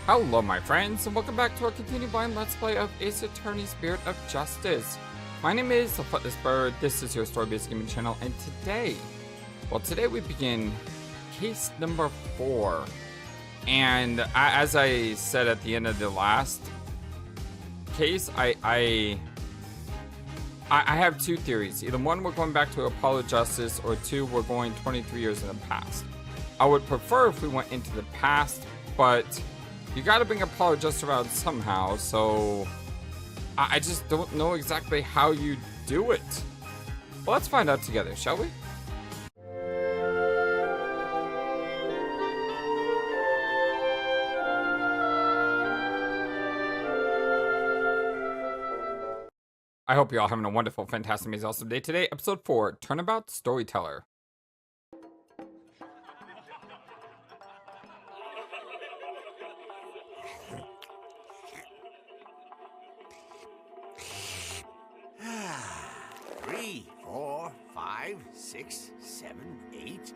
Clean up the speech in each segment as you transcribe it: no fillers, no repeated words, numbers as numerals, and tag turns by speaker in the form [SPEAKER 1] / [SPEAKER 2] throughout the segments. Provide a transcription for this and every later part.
[SPEAKER 1] Hello my friends, and welcome back to our continued blind Let's Play of Ace Attorney Spirit of Justice. My name is FlightlessBird, this is your story-based gaming channel, and today we begin case number 4. And as I said at the end of the last case, I have two theories. Either one, we're going back to Apollo Justice, or two, we're going 23 years in the past. I would prefer if we went into the past, but you gotta bring Apollo Justice around somehow, so I just don't know exactly how you do it. Well, let's find out together, shall we? I hope you're all having a wonderful, fantastic, amazing, awesome day today. Episode 4, Turnabout Storyteller.
[SPEAKER 2] Three, 4, 5, 6, 7, 8.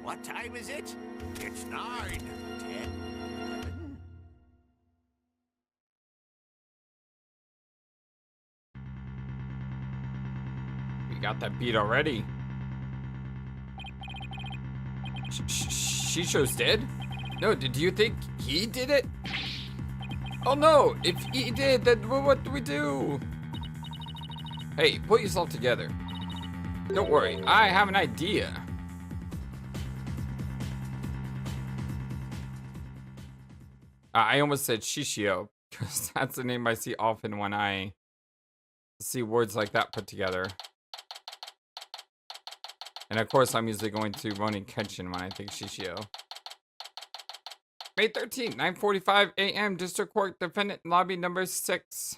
[SPEAKER 2] What time is it? It's 9, 10, 11.
[SPEAKER 1] We got that beat already. Shisho's dead? No, did you think he did it? Oh no, if he did, then what do we do? Hey, put yourself together. Don't worry, I have an idea. I almost said Shishio, because that's the name I see often when I see words like that put together. And of course, I'm usually going to Ronin Kenshin when I think Shishio. May 13th, 9:45 a.m. District Court Defendant Lobby number 6.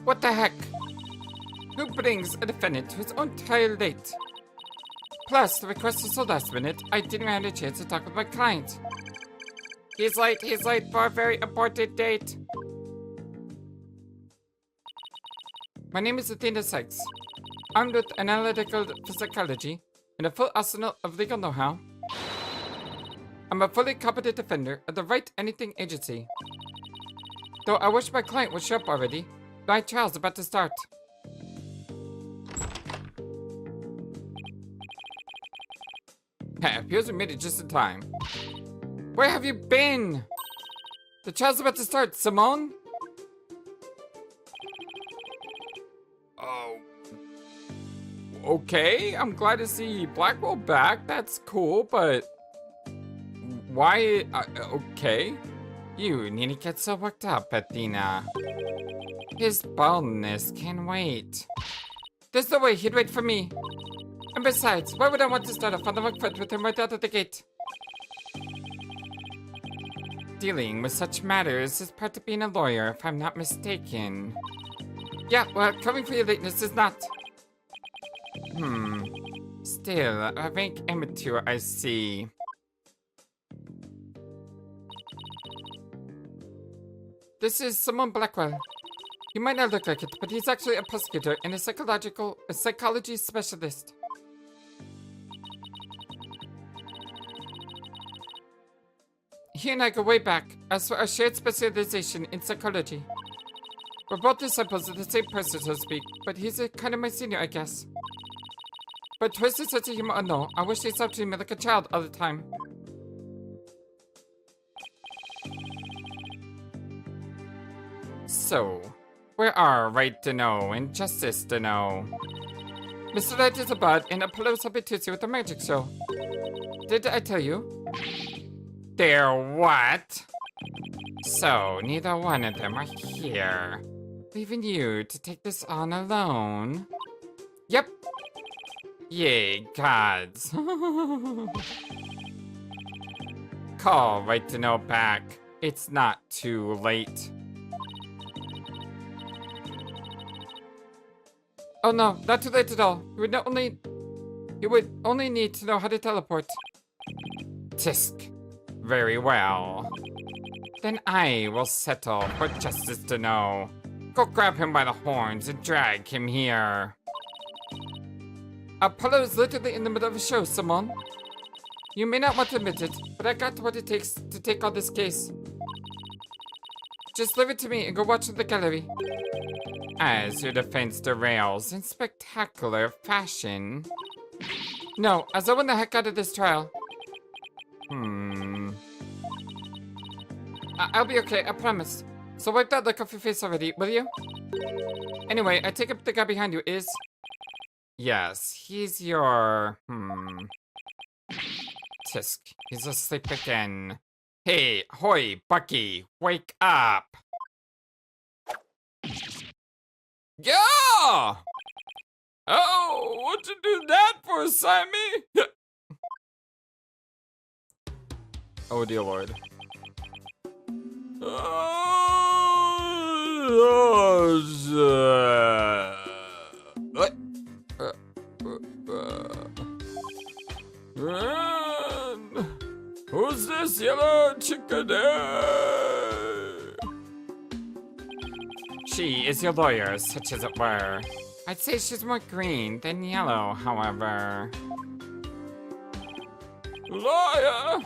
[SPEAKER 1] What the heck? Who brings a defendant to his own trial late? Plus, the request is so last minute, I didn't have a chance to talk with my client. He's late for a very important date. My name is Athena Sykes. Armed with analytical psychology and a full arsenal of legal know-how, I'm a fully competent defender of the Wright Anything Agency. Though I wish my client would show up already, my trial's about to start. Appears we made it just in time. Where have you been? The trial's about to start, Simone. Oh. Okay, I'm glad to see Blackwell back. That's cool, but why? Okay. You needn't get so worked up, Athena. His baldness can wait. There's no way he'd wait for me. And besides, why would I want to start a fandom fight with him right out of the gate? Dealing with such matters is part of being a lawyer, if I'm not mistaken. Yeah, well, coming for your lateness is not. Still, a rank amateur, I see. This is Simone Blackwell. He might not look like it, but he's actually a prosecutor and a psychology specialist. He and I go way back, as for our shared specialization in psychology. We're both disciples of the same person, so to speak, but he's kind of my senior, I guess. But twisted sense of humor or no, I wish they stopped treating me like a child all the time. So, where are Right to Know and Justice to Know? Mr. Wright is a bud and Apollo's happy to see with the magic show. Did I tell you? They're what? So, neither one of them are here. Leaving you to take this on alone? Yep. Yay, gods. Call Right to Know back. It's not too late. Oh no, not too late at all. You would only need to know how to teleport. Tisk. Very well. Then I will settle for Justice to Know. Go grab him by the horns and drag him here. Apollo is literally in the middle of a show, Simone. You may not want to admit it, but I got what it takes to take on this case. Just leave it to me and go watch the gallery. As your defense derails in spectacular fashion. No, as I want the heck out of this trial. I'll be okay, I promise. So wipe that look off your face already, will you? Anyway, I take up the guy behind you is... Yes, he's your... Tisk, he's asleep again. Hey, hoy, Bucky, wake up! Yeah! Oh, what'd you do that for, Simon? Oh dear lord. What? Who's this yellow chickadee? She is your lawyer, such as it were. I'd say she's more green than yellow, however. Lawyer?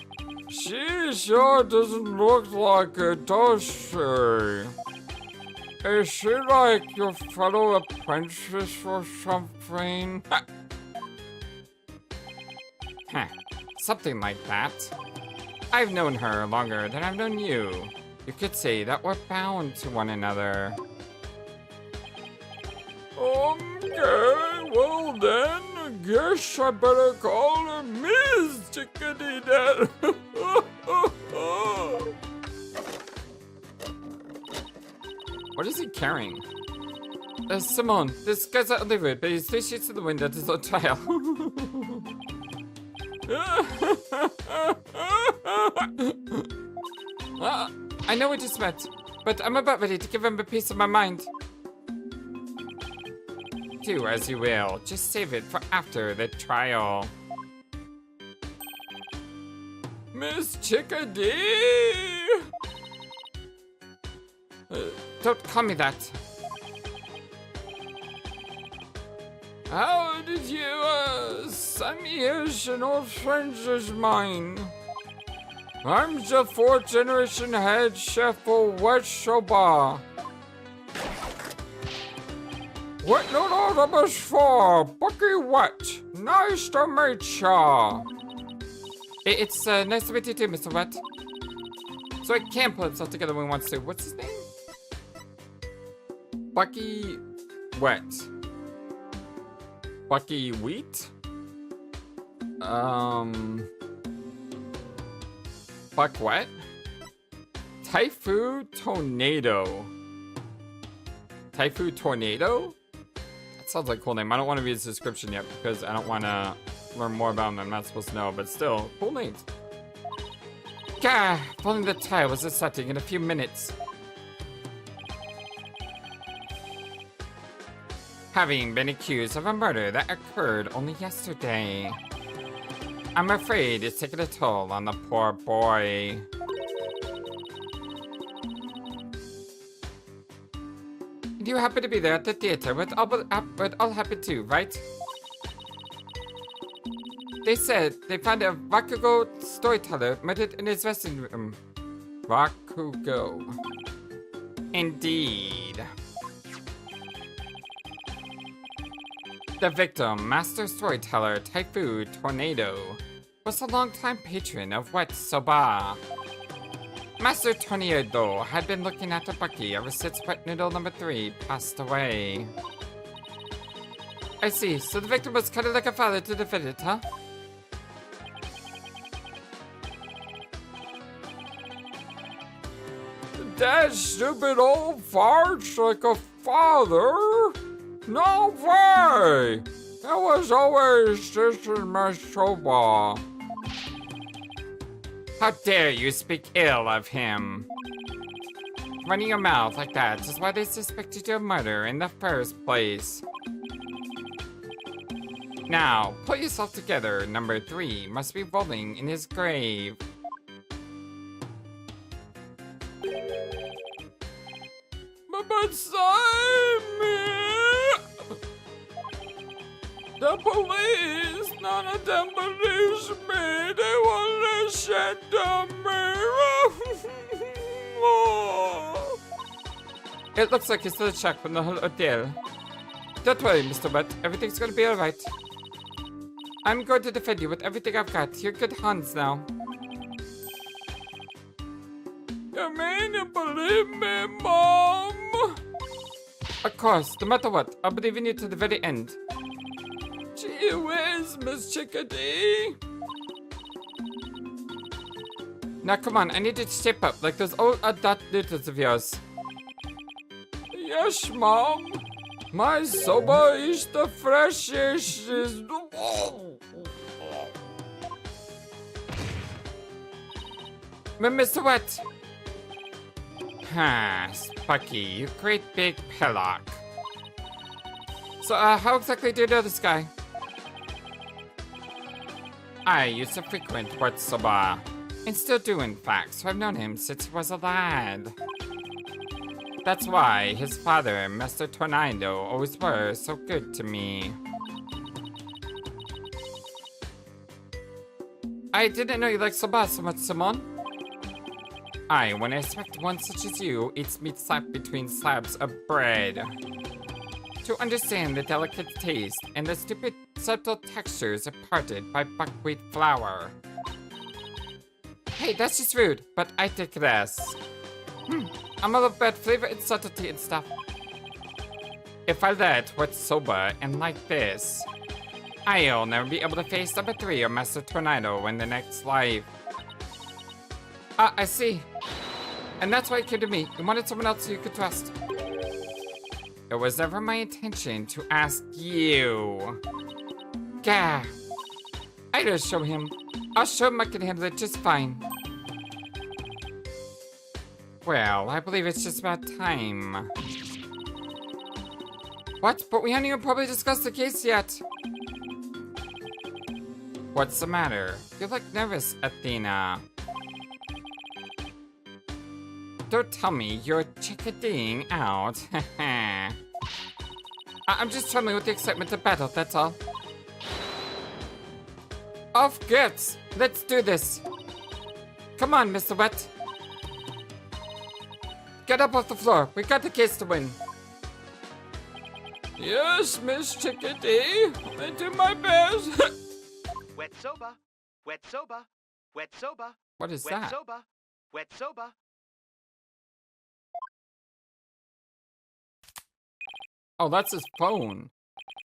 [SPEAKER 1] She sure doesn't look like it, does she? Is she like your fellow apprentice or something? Huh, something like that. I've known her longer than I've known you. You could say that we're bound to one another. Okay, well then, I guess I better call her Ms. Chickadee then. What is he carrying? Simone, this guy's out of the road, but he's 3 sheets to the window at his own trial. I know we just met, but I'm about ready to give him a piece of my mind. Do as you will, just save it for after the trial. Miss Chickadee! Don't call me that. How did you, send me here as an old friend of mine? I'm the 4th generation head chef for West Soba. What no order was for? Bucky what? Nice to meet ya. It's nice to meet you too, Mr. Wet. So I can put himself together when he wants to. What's his name? Bucky Wet. Bucky Wheat? Buck Wet? Typhoon Tornado. Typhoon Tornado? That sounds like a cool name. I don't want to read his description yet because I don't want to learn more about him. I'm not supposed to know, but still, cool names. Gah! Pulling the tire was starting in a few minutes. Having been accused of a murder that occurred only yesterday. I'm afraid it's taken a toll on the poor boy. You happen to be there at the theater with all happened too, right? They said they found a Rakugo storyteller murdered in his dressing room. Rakugo. Indeed. The victim, master storyteller Typhoon Tornado, was a longtime patron of Wet Soba. Master Tornado had been looking after Bucky ever since Wet Noodle number 3 passed away. I see, so the victim was kind of like a father to the defendant, huh? That stupid old fart's like a father? No way! It was always just in my soba. How dare you speak ill of him? Running your mouth like that is why they suspected you of murder in the first place. Now, pull yourself together. Number 3 must be rolling in his grave. But Simon! the police. None of them believes me. They want to listen to me. It looks like he's still a shock from the whole ordeal. Don't worry, Mr. Butt. Everything's gonna be alright. I'm going to defend you with everything I've got. You're good hands now. You mean you believe me, Mom? Of course, no matter what, I'll believe in you to the very end. Gee whiz, Miss Chickadee. Now come on, I need you to shape up like those old adult noodles of yours. Yes, Mom. My soba is the freshest. Mr. What? Spucky, you great big pillock. So, how exactly do you know this guy? I used to frequent Soba, and still do in fact, so I've known him since he was a lad. That's why his father and Master Tornado always were so good to me. I didn't know you liked soba so much, Simon. When I expect one such as you eats meat slapped between slabs of bread. To understand the delicate taste and the stupid subtle textures imparted by buckwheat flour. Hey, that's just rude, but I take this. I'm all about flavor and subtlety and stuff. If I let what's soba and like this, I'll never be able to face number 3 or Master Tornado in the next life. I see. And that's why you came to me. You wanted someone else you could trust. It was never my intention to ask you. Gah. I just show him. I'll show him I can handle it just fine. Well, I believe it's just about time. What? But we haven't even probably discussed the case yet. What's the matter? You look nervous, Athena. Don't tell me you're chickadeeing out. I'm just trembling with the excitement of battle, that's all. Off gets! Let's do this! Come on, Mr. Wet. Get up off the floor. We got the case to win. Yes, Miss Chickadee. I do my best.
[SPEAKER 2] Wet soba, wet soba, wet soba.
[SPEAKER 1] What is
[SPEAKER 2] wet
[SPEAKER 1] that?
[SPEAKER 2] Soba, wet soba.
[SPEAKER 1] Oh, that's his phone.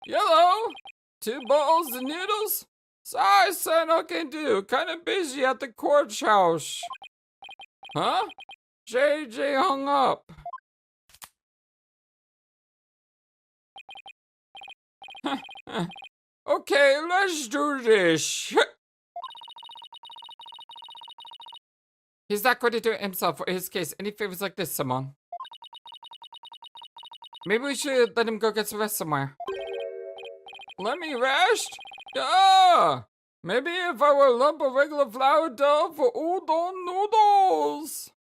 [SPEAKER 1] Yellow, 2 bowls of noodles. Sorry, son, I can do. Kinda busy at the courthouse. Huh? JJ hung up. Okay, let's do this. He's not going to do it himself for his case. Any favors like this, Simon? Maybe we should let him go get some rest somewhere. Let me rest? Yeah! Maybe if I were a lump of regular flour dough for udon noodles.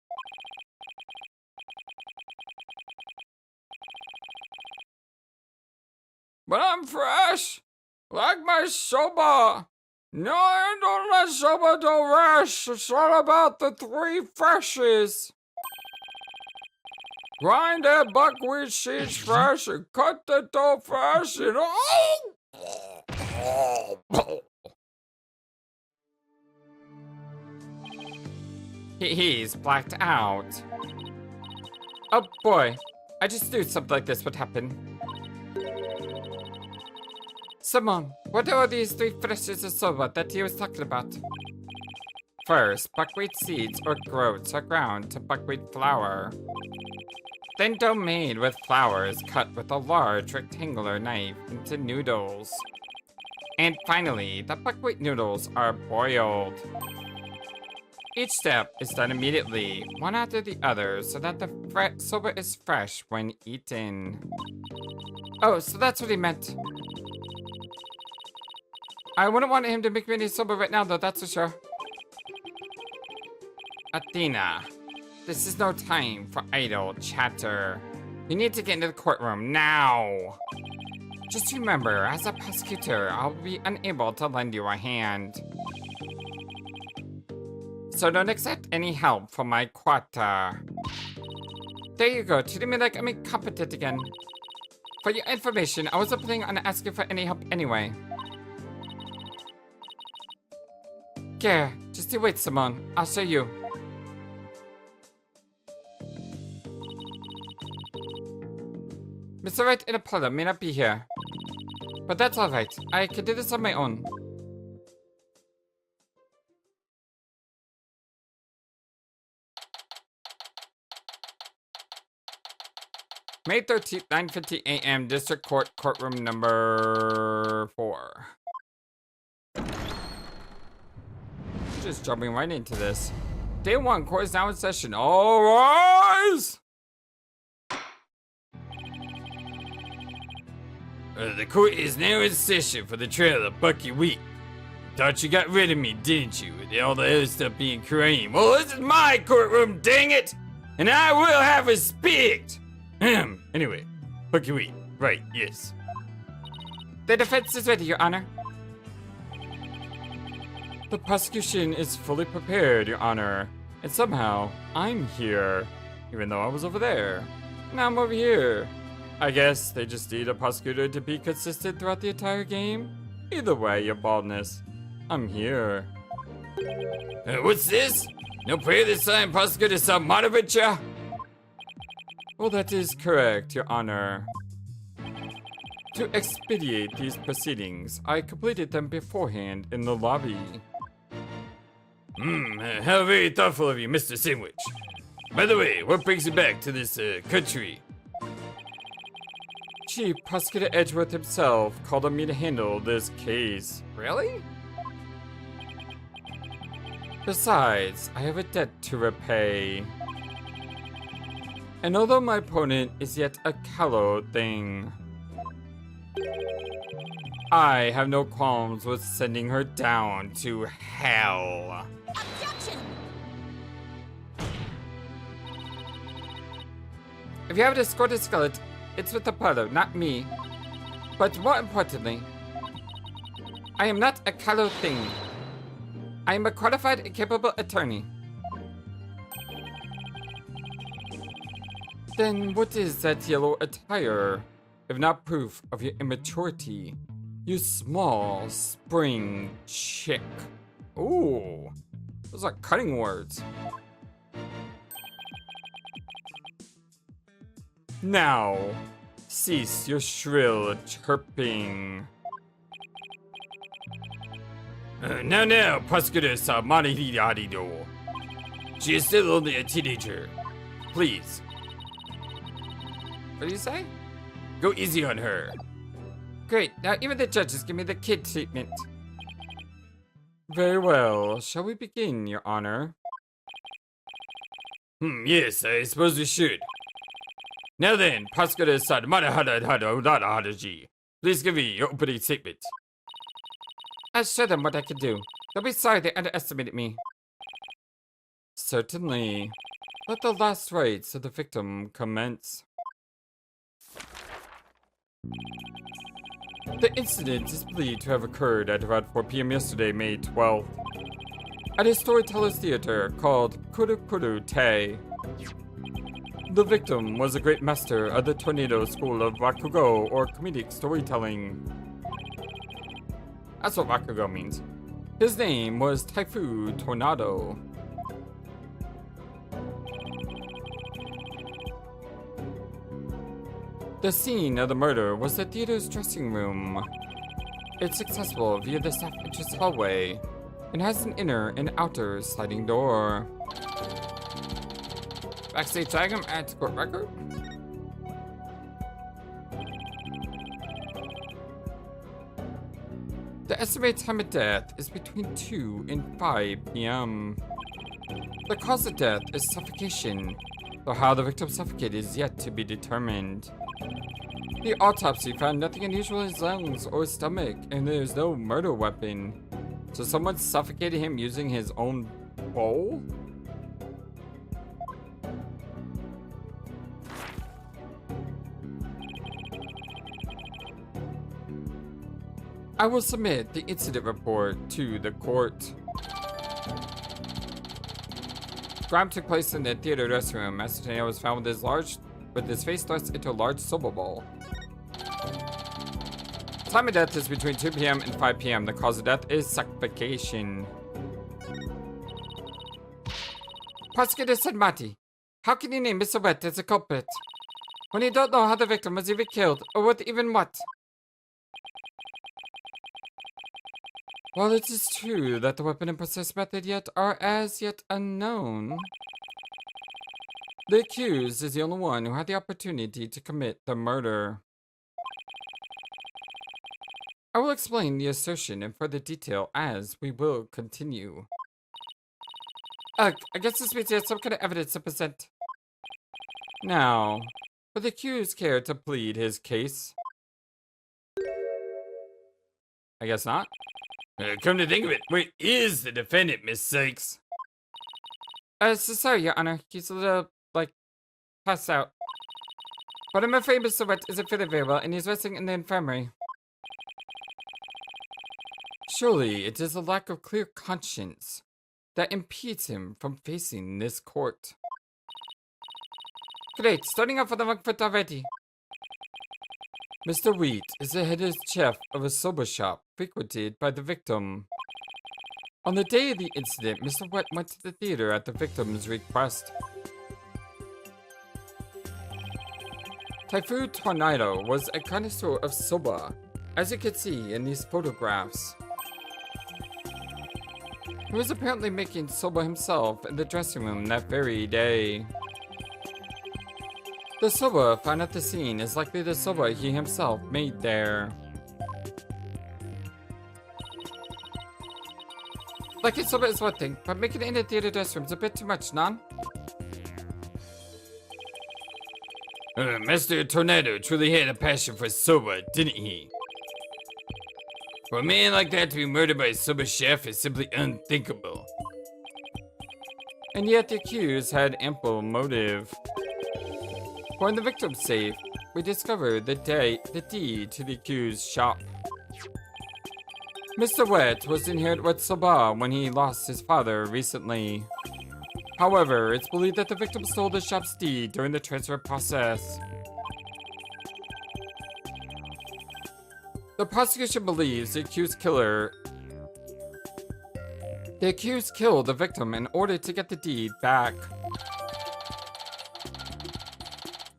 [SPEAKER 1] But I'm fresh, like my soba. No, I don't let soba do rest. It's all about the 3 freshes. Grind that buckwheat seeds fresh and cut the dough fresh and He's blacked out. Oh boy, I just knew something like this would happen. Simon, what are these 3 freshes of soba that he was talking about? First, buckwheat seeds or groats are ground to buckwheat flour. Then dough made with flour is cut with a large rectangular knife into noodles. And finally, the buckwheat noodles are boiled. Each step is done immediately, one after the other, so that the soba is fresh when eaten. Oh, so that's what he meant. I wouldn't want him to make me any soba right now, though, that's for sure. Athena, this is no time for idle chatter. You need to get into the courtroom now. Just remember, as a prosecutor, I'll be unable to lend you a hand. So don't accept any help from my quarter. There you go, treating me like I'm incompetent again. For your information, I wasn't planning on asking for any help anyway. Here, just you wait, Simone. I'll show you. Mr. Wright and Apollo may not be here. But that's alright. I can do this on my own. May 13th, 9:50 a.m. District Court, courtroom number 4. Just jumping right into this. Day 1, court is now in session. All rise! The court is now in session for the trial of Bucky Wheat. Thought you got rid of me, didn't you? With all the other stuff being Khura'in. Well, this is my courtroom, dang it! And I will have respect! Anyway, Bucky Wheat. Right, yes. The defense is ready, Your Honor. The prosecution is fully prepared, Your Honor. And somehow, I'm here. Even though I was over there. Now I'm over here. I guess they just need a prosecutor to be consistent throughout the entire game. Either way, Your Baldness, I'm here. What's this? No prayer this time, Prosecutor Sahdmadhi? Well, that is correct, Your Honor. To expedite these proceedings, I completed them beforehand in the lobby. How very thoughtful of you, Mr. Sandwich. By the way, what brings you back to this country? Chief Prosecutor Edgeworth himself called on me to handle this case. Really? Besides, I have a debt to repay. And although my opponent is yet a callow thing, I have no qualms with sending her down to hell.
[SPEAKER 3] Objection!
[SPEAKER 1] If you have a discordant skeleton, it's with Apollo, not me. But more importantly, I am not a callow thing. I am a qualified and capable attorney. Then what is that yellow attire, if not proof of your immaturity? You small spring chick. Ooh, those are cutting words. Now, cease your shrill chirping. Now, Prosecutor Sahdmadhi. She is still only a teenager. Please. What do you say? Go easy on her. Great, now even the judges give me the kid treatment. Very well, shall we begin, Your Honor? Yes, I suppose we should. Now then, Prosecutor Sahdmadhi, please give me your opening statement. I'll show them what I can do. They'll be sorry they underestimated me. Certainly. Let the last rites of the victim commence. The incident is believed to have occurred at around 4 p.m. yesterday, May 12th, at a storyteller's theater called Khura'in. The victim was a great master of the Tornado School of Rakugo, or comedic storytelling. That's what Rakugo means. His name was Typhoon Tornado. The scene of the murder was the theater's dressing room. It's accessible via the staff entrance hallway and has an inner and outer sliding door. Backstage diagram at court record. The estimated time of death is between 2 and 5 p.m. The cause of death is suffocation, though how the victim suffocated is yet to be determined. The autopsy found nothing unusual in his lungs or stomach, and there is no murder weapon. So someone suffocated him using his own bowl? I will submit the incident report to the court. Crime took place in the theater dressing room. Master Tornado was found with his face thrust into a large soba bowl. Time of death is between 2 p.m. and 5 p.m. The cause of death is suffocation. Prosecutor Sahdmadhi, how can you name Mr. Wet as a culprit when you don't know how the victim was even killed or what even what? While it is true that the weapon and process method are as yet unknown, the accused is the only one who had the opportunity to commit the murder. I will explain the assertion in further detail as we will continue. I guess this means he has some kind of evidence to present. Now, would the accused care to plead his case? I guess not.
[SPEAKER 3] Come to think of it, where is the defendant, Miss Sykes?
[SPEAKER 1] So sorry, Your Honor. He's a little, passed out. But I'm afraid Mr. Wet isn't feeling very well, and he's resting in the infirmary. Surely it is a lack of clear conscience that impedes him from facing this court. Great, starting off with the wrong foot already. Mr. Wheat is the head chef of a soba shop frequented by the victim. On the day of the incident, Mr. Wet went to the theater at the victim's request. Typhoon Tornado was a connoisseur of soba, as you can see in these photographs. He was apparently making soba himself in the dressing room that very day. The soba found at the scene is likely the soba he himself made there. Liking soba is one thing, but making it in the theater dressing room is a bit too much, non?
[SPEAKER 3] Master Tornado truly had a passion for soba, didn't he? For a man like that to be murdered by a soba chef is simply unthinkable.
[SPEAKER 1] And yet the accused had ample motive. For in the victim's safe, we discovered the deed to the accused's shop. Mr. Wet was inherited with soba when he lost his father recently. However, it's believed that the victim stole the shop's deed during the transfer process. The prosecution believes the accused killed the victim in order to get the deed back.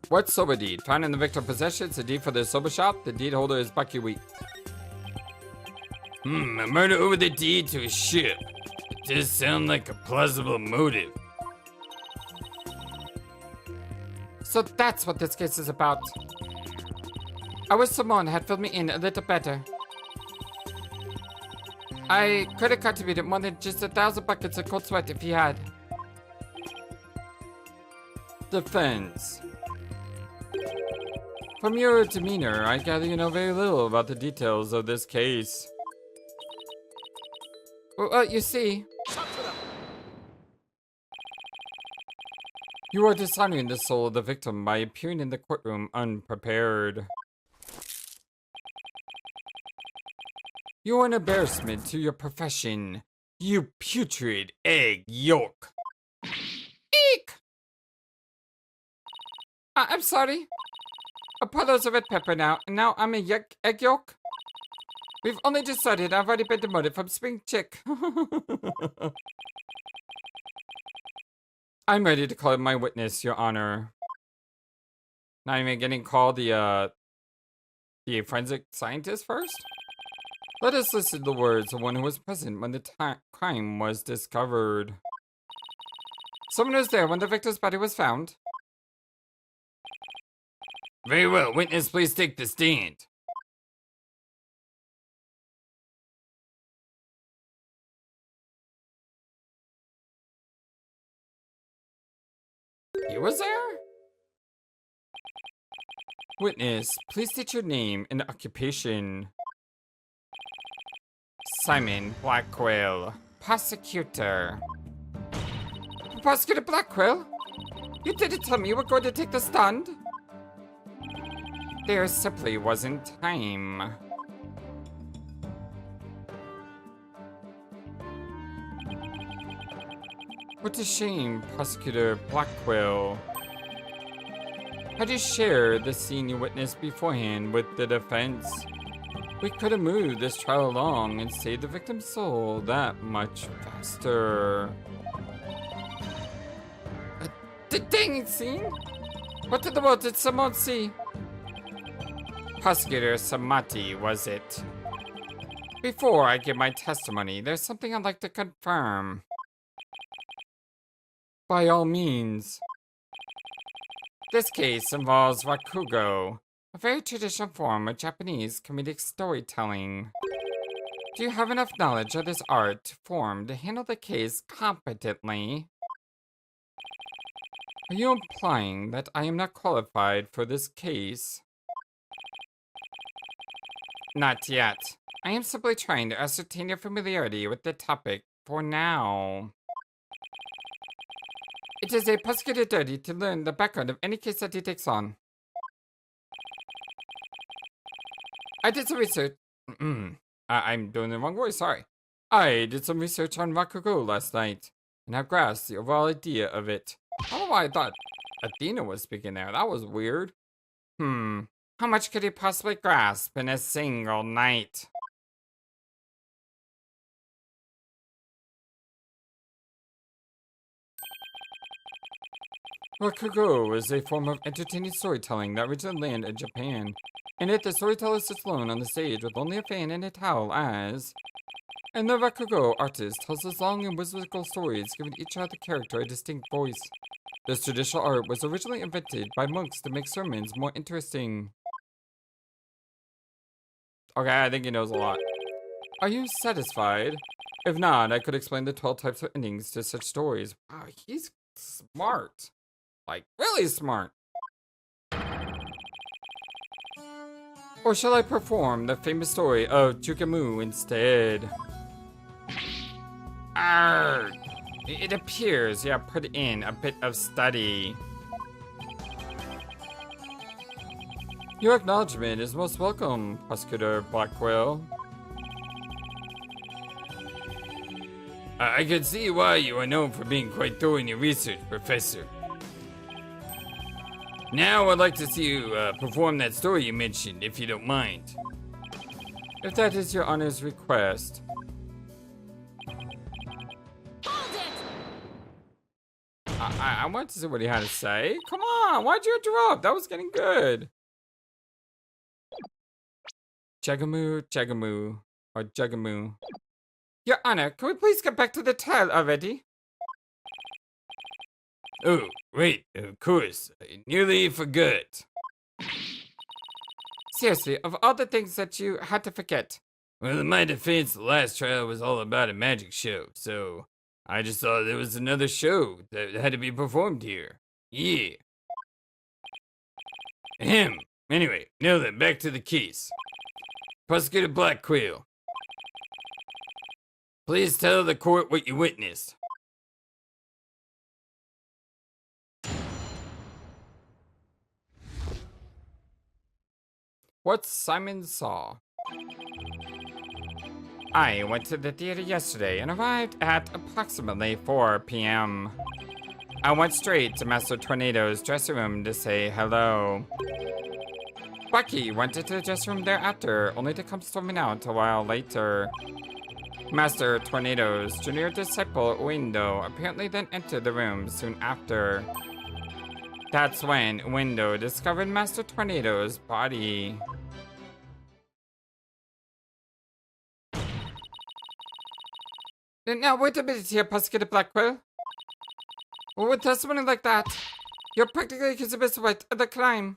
[SPEAKER 1] What soba deed? Found in the victim's possession, it's a deed for the soba shop. The deed holder is Bucky Wheat.
[SPEAKER 3] A murder over the deed to a ship. It does sound like a plausible motive.
[SPEAKER 1] So that's what this case is about. I wish someone had filled me in a little better. I could have contributed more than just 1,000 buckets of cold sweat if he had. Defense. From your demeanor, I gather you know very little about the details of this case. Well, you see, you are dishonoring the soul of the victim by appearing in the courtroom unprepared. You are an embarrassment to your profession, you putrid egg yolk. Eek! I'm sorry. Apollo's a red pepper now, and now I'm a egg yolk? We've only decided I've already been demoted from spring chick. I'm ready to call my witness, Your Honor. Not even getting called the forensic scientist first? Let us listen to the words of one who was present when the crime was discovered. Someone was there when the victim's body was found.
[SPEAKER 3] Very well, witness, please take the stand.
[SPEAKER 1] He was there? Witness, please state your name and occupation. Simon Blackwell, prosecutor. Prosecutor Blackwell? You didn't tell me you were going to take the stand? There simply wasn't time. What a shame, Prosecutor Blackwell. Had you shared the scene you witnessed beforehand with the defense, we could have moved this trial along and saved the victim's soul that much faster. The dang scene? What in the world did someone see? Prosecutor Sahdmadhi, was it? Before I give my testimony, there's something I'd like to confirm. By all means. This case involves rakugo, a very traditional form of Japanese comedic storytelling. Do you have enough knowledge of this art form to handle the case competently? Are you implying that I am not qualified for this case? Not yet. I am simply trying to ascertain your familiarity with the topic for now. It is a prosecutor's duty to learn the background of any case that he takes on. I did some research. I'm doing the wrong voice, sorry. I did some research on rakugo last night, and have grasped the overall idea of it. I don't know why I thought Athena was speaking there. That was weird. How much could he possibly grasp in a single night? Rakugo is a form of entertaining storytelling that originally landed in Japan. In it, the storyteller sits alone on the stage with only a fan and a towel and the rakugo artist tells us long and whimsical stories, giving each other character a distinct voice. This traditional art was originally invented by monks to make sermons more interesting. Okay, I think he knows a lot. Are you satisfied? If not, I could explain the 12 types of endings to such stories. Wow, he's smart. Like, really smart. Or shall I perform the famous story of Jukemu instead? Arrgh. It appears you have put in a bit of study. Your acknowledgement is most welcome, Prosecutor Blackwell.
[SPEAKER 3] I can see why you are known for being quite thorough in your research, Professor. Now I'd like to see you perform that story you mentioned, if you don't mind.
[SPEAKER 1] If that is your honor's request. I want to see what he had to say. Come on, why'd you interrupt? That was getting good. Jagamu, or Jagamu. Your Honor, can we please get back to the tale already?
[SPEAKER 3] Oh, right, of course. I nearly forgot.
[SPEAKER 1] Seriously, of all the things that you had to forget.
[SPEAKER 3] Well, in my defense, the last trial was all about a magic show, so I just thought there was another show that had to be performed here. Yeah. Ahem. Anyway, now then, back to the case. Prosecutor Blackwell, please tell the court what you witnessed.
[SPEAKER 1] What Simon saw. I went to the theater yesterday and arrived at approximately 4 p.m. I went straight to Master Tornado's dressing room to say hello. Bucky went into the dressing room thereafter, only to come storming out a while later. Master Tornado's junior disciple, Uendo, apparently then entered the room soon after. That's when Uendo discovered Master Tornado's body. Now, wait a minute here, Prosecutor Blackwell. With testimony like that, you're practically accusing Mr. White of the crime.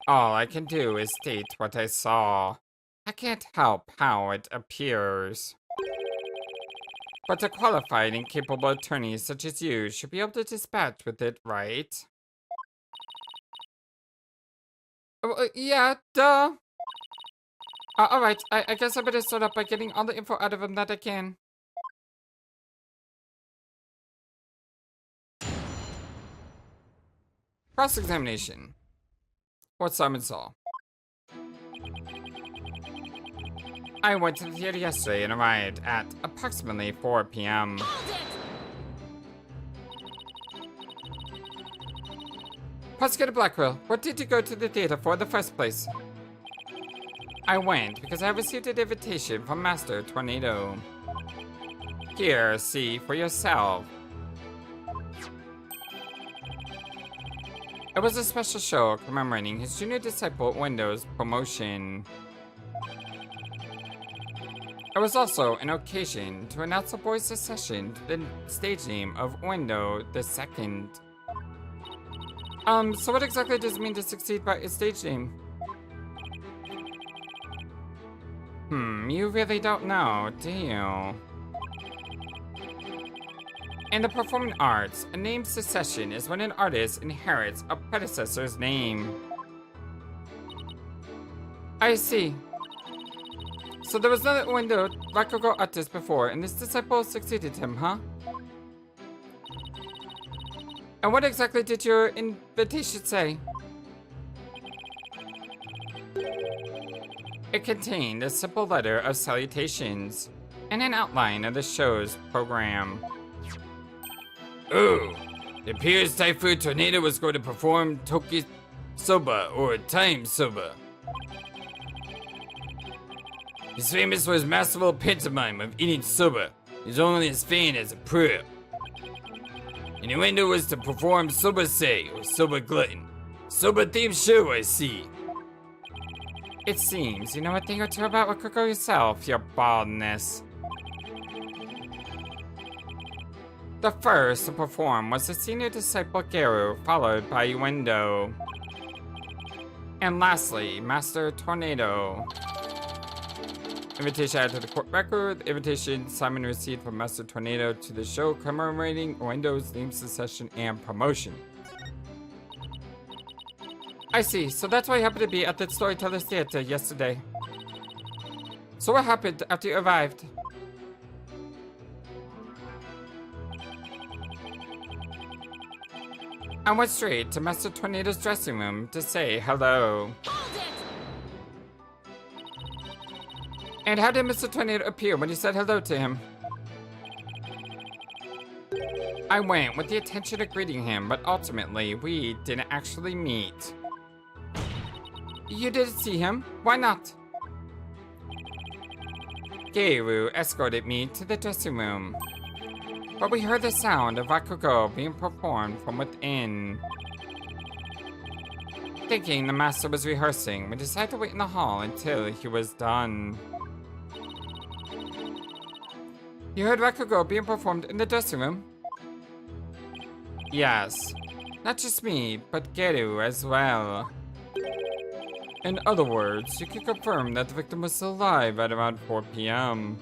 [SPEAKER 1] All I can do is state what I saw. I can't help how it appears. But a qualified and capable attorney such as you should be able to dispatch with it, right? Yeah, duh. Alright, I guess I better start up by getting all the info out of him that I can. Cross-examination. What Simon saw. I went to the theater yesterday and arrived at approximately 4 p.m. Prosecutor Blackwell, what did you go to the theater for in the first place? I went because I received an invitation from Master Tornado. Here, see for yourself. It was a special show commemorating his junior disciple Windows promotion. It was also an occasion to announce the boys' succession to the stage name of Window the Second. So what exactly does it mean to succeed by a stage name? You really don't know, do you? In the performing arts, a name succession is when an artist inherits a predecessor's name. I see. So there was no window Rakugo artist before, and this disciple succeeded him, huh? And what exactly did your invitation say? It contained a simple letter of salutations and an outline of the show's program.
[SPEAKER 3] Oh, it appears Typhoon Tornado was going to perform Toki Soba or Time Soba. He's famous for his masterful pantomime of eating soba. He's only as fan as a prayer. And the window was to perform Soba Say or Soba Glutton. Soba themed show, I see.
[SPEAKER 1] It seems you know a thing or two about Rakugo yourself, your baldness. The first to perform was the senior disciple Geiru, followed by Window. And lastly, Master Tornado. Invitation added to the court record. The invitation Simon received from Master Tornado to the show commemorating Window's name succession and promotion. I see, so that's why you happened to be at the Storyteller Theater yesterday. So what happened after you arrived? I went straight to Master Tornado's dressing room to say hello. And how did Mr. Tornado appear when you said hello to him? I went with the intention of greeting him, but ultimately, we didn't actually meet. You didn't see him? Why not? Geiru escorted me to the dressing room. But we heard the sound of Rakugo being performed from within. Thinking the master was rehearsing, we decided to wait in the hall until he was done. You heard Rakugo being performed in the dressing room? Yes. Not just me, but Geiru as well. In other words, you can confirm that the victim was still alive at around 4 p.m.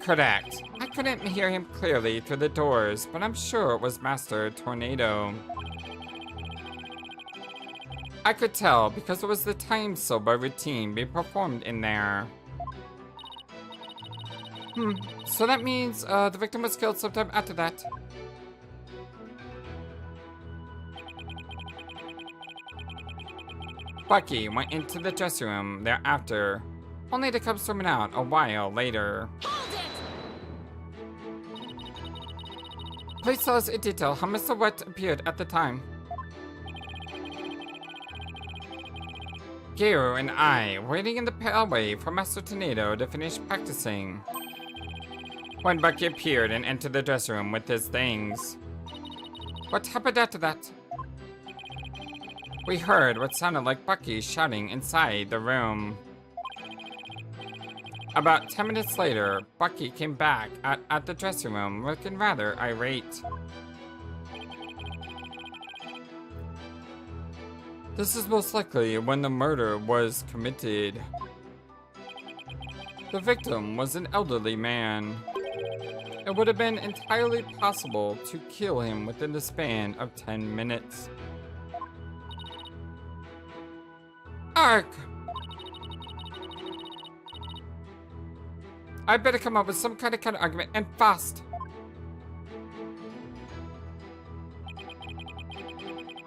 [SPEAKER 1] Correct. I couldn't hear him clearly through the doors, but I'm sure it was Master Tornado. I could tell because it was the time soba routine being performed in there. So that means the victim was killed sometime after that. Bucky went into the dressing room thereafter, only to come storming out a while later. Please tell us in detail how Mr. Wet appeared at the time. Geiru and I were waiting in the hallway for Master Tornado to finish practicing. When Bucky appeared and entered the dressing room with his things. What happened after that? We heard what sounded like Bucky shouting inside the room. About 10 minutes later, Bucky came back at the dressing room looking rather irate. This is most likely when the murder was committed. The victim was an elderly man. It would have been entirely possible to kill him within the span of 10 minutes. Ark! I better come up with some kind of counter-argument, and fast!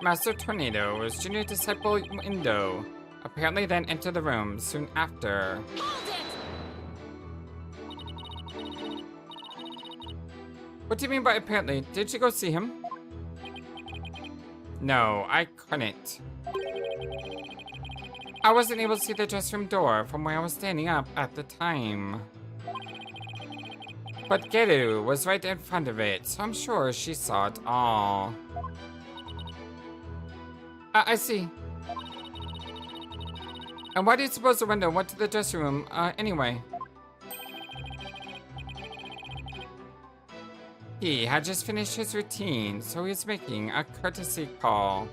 [SPEAKER 1] Master Tornado's junior disciple Window apparently then entered the room soon after. What do you mean by apparently? Did you go see him? No, I couldn't. I wasn't able to see the dressing room door from where I was standing up at the time. But Geiru was right in front of it, so I'm sure she saw it all. I see. And why do you suppose the window went to the dressing room, anyway? He had just finished his routine, so he was making a courtesy call.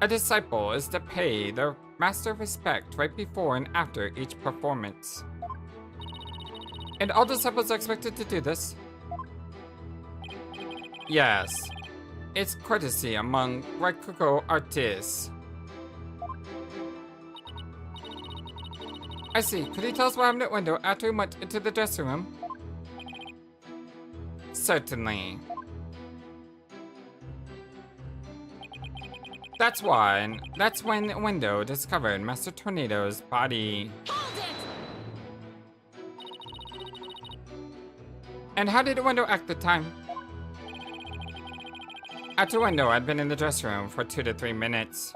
[SPEAKER 1] A disciple is to pay their master respect right before and after each performance. And all disciples are expected to do this? Yes. It's courtesy among Raikugo artists. I see. Could you tell us what happened at window after we went into the dressing room? Certainly. That's when Window discovered Master Tornado's body. And how did Window act at the time? After Window had been in the dressing room for 2 to 3 minutes.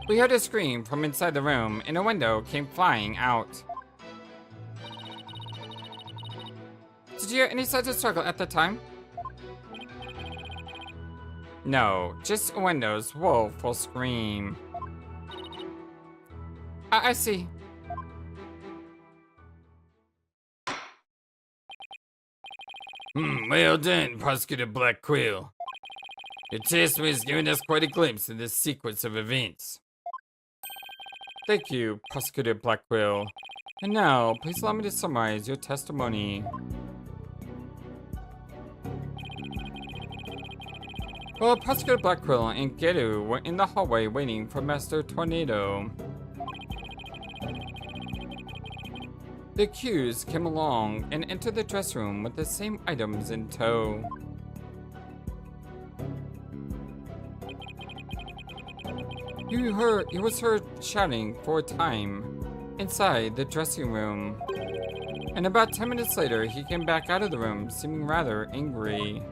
[SPEAKER 1] We heard a scream from inside the room, and a window came flying out. Did you hear any signs of struggle at the time? No, just a window's woeful scream. I see.
[SPEAKER 3] Well done, Prosecutor Black Quill. Your testimony has given us quite a glimpse of this sequence of events.
[SPEAKER 1] Thank you, Prosecutor Blackwell. And now, please allow me to summarize your testimony. Well, Prosecutor Blackwell and Geiru were in the hallway waiting for Master Tornado. The accused came along and entered the dressing room with the same items in tow. He was heard shouting for a time inside the dressing room. And about 10 minutes later, he came back out of the room, seeming rather angry.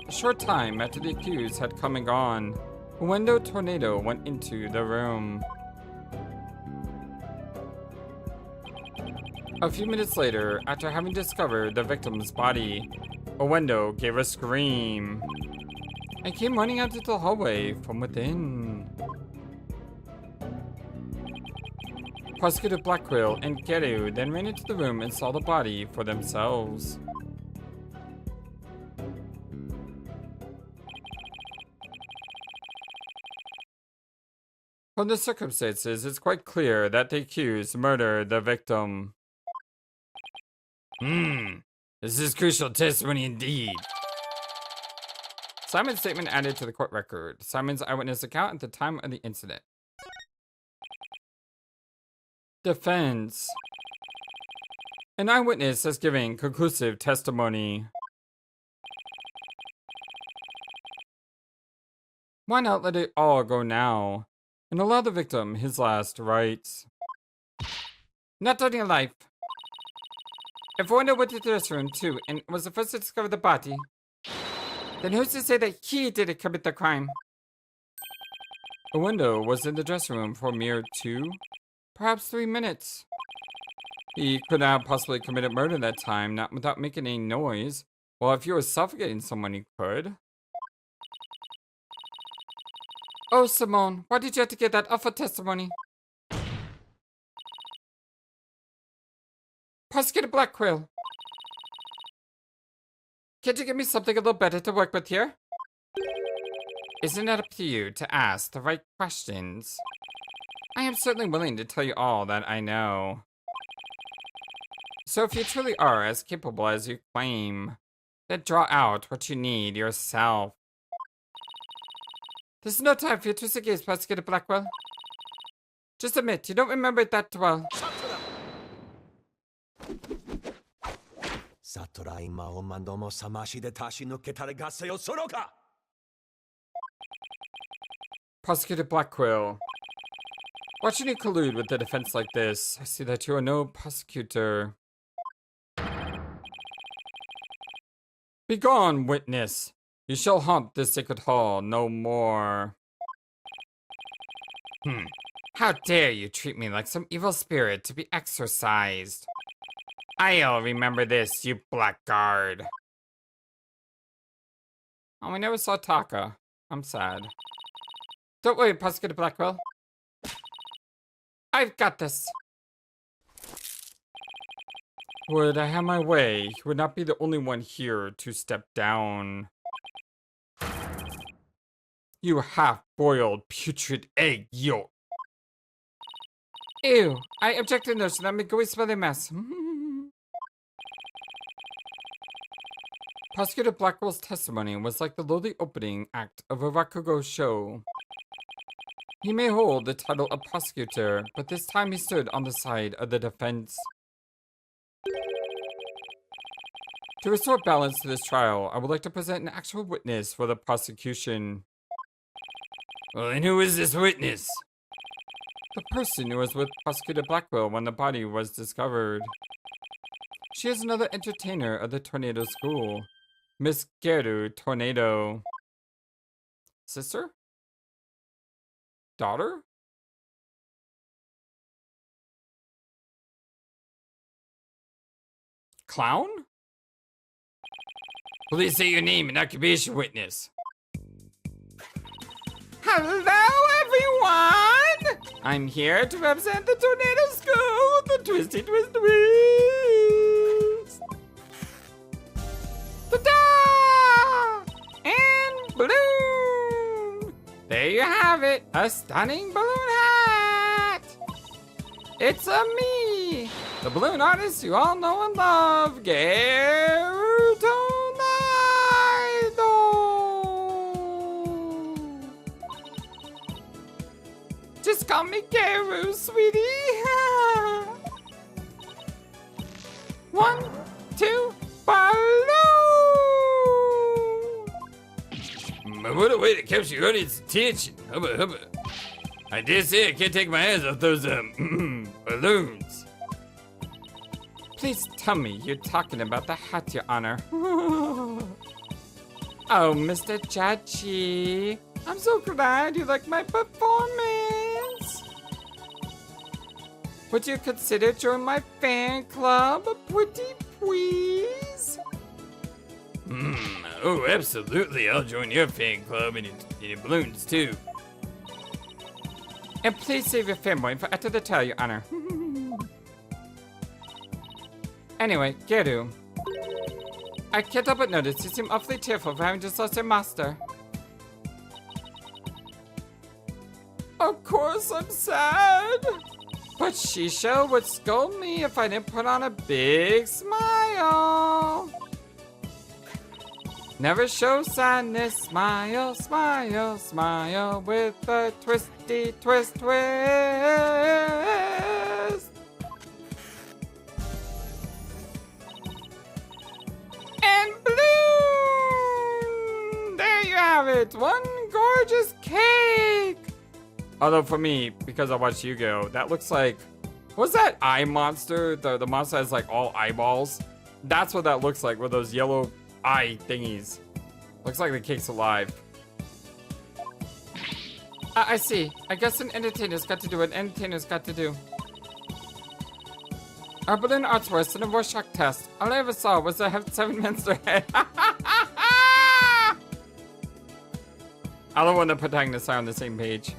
[SPEAKER 1] A short time after the accused had come and gone, a window tornado went into the room. A few minutes later, after having discovered the victim's body, a window gave a scream and came running out into the hallway from within. Prosecutor Blackwell and Geiru then ran into the room and saw the body for themselves. From the circumstances, it's quite clear that the accused murdered the victim.
[SPEAKER 3] This is crucial testimony indeed.
[SPEAKER 1] Simon's statement added to the court record. Simon's eyewitness account at the time of the incident. Defense. An eyewitness is giving conclusive testimony. Why not let it all go now and allow the victim his last rites? Not on your life. If Window went to the dressing room too and was the first to discover the body, then who's to say that he didn't commit the crime? A Window was in the dressing room for a mere 2, perhaps 3 minutes. He could not have possibly committed murder that time, not without making any noise. Well, if you were suffocating someone, you could. Oh, Simone, why did you have to get that awful testimony? Prosecutor Blackquill, can't you give me something a little better to work with here? Isn't it up to you to ask the right questions? I am certainly willing to tell you all that I know. So if you truly are as capable as you claim, then draw out what you need yourself. There's no time for you to gaze, Prosecutor Blackwell. Just admit, you don't remember it that well. Prosecutor Blackwell. Watching you collude with the defense like this, I see that you are no prosecutor. Begone, witness. You shall haunt this sacred hall no more. How dare you treat me like some evil spirit to be exorcised? I'll remember this, you blackguard. Oh, we never saw Taka. I'm sad. Don't worry, Prosecutor Blackwell. I've got this. Would I have my way, you would not be the only one here to step down. You half-boiled, putrid egg yolk. Ew, I object to this, that may go smelly mess. Prosecutor Blackwell's testimony was like the lowly opening act of a Rakugo show. He may hold the title of prosecutor, but this time he stood on the side of the defense. To restore balance to this trial, I would like to present an actual witness for the prosecution.
[SPEAKER 3] Well, and who is this witness?
[SPEAKER 1] The person who was with Prosecutor Blackwell when the body was discovered. She is another entertainer of the Tornado School, Miss Geiru Tornado. Sister? Daughter? Clown?
[SPEAKER 3] Please say your name and occupation, witness.
[SPEAKER 1] Hello, everyone! I'm here to represent the Tornado School, the Twisty Twist Twist! Ta-da! And balloon! There you have it, a stunning balloon hat! It's a me, the balloon artist you all know and love, Geiru Tornado! Just call me Geiru, sweetie. 1, 2, balloon!
[SPEAKER 3] What a way to capture your audience's attention. Hubba hubba. I dare say I can't take my eyes off those, balloons.
[SPEAKER 1] Please tell me you're talking about the hat, Your Honor. Oh, Mr. Chachi, I'm so glad you like my performance. Would you consider joining my fan club, pretty please?
[SPEAKER 3] Oh, absolutely. I'll join your fan club and your balloons, too.
[SPEAKER 1] And please save your fanboy for after the trial, Your Honor. Anyway, Geiru. I can't help but notice you seem awfully tearful for having just lost your master. Of course I'm sad. But Shisha would scold me if I didn't put on a big smile. Never show sadness, smile, smile, smile with a twisty twist twist. And balloon! There you have it, one gorgeous cake! Although for me, because I watched Yu-Gi-Oh!, that looks like, what's that eye monster? The monster has like all eyeballs. That's what that looks like with those yellow eye thingies. Looks like the cake's alive. I see. I guess an entertainer's got to do what an entertainer's got to do. Our balloon arts worse than a Rorschach test. All I ever saw was a 7-monster head. I love when the protagonists are on the same page.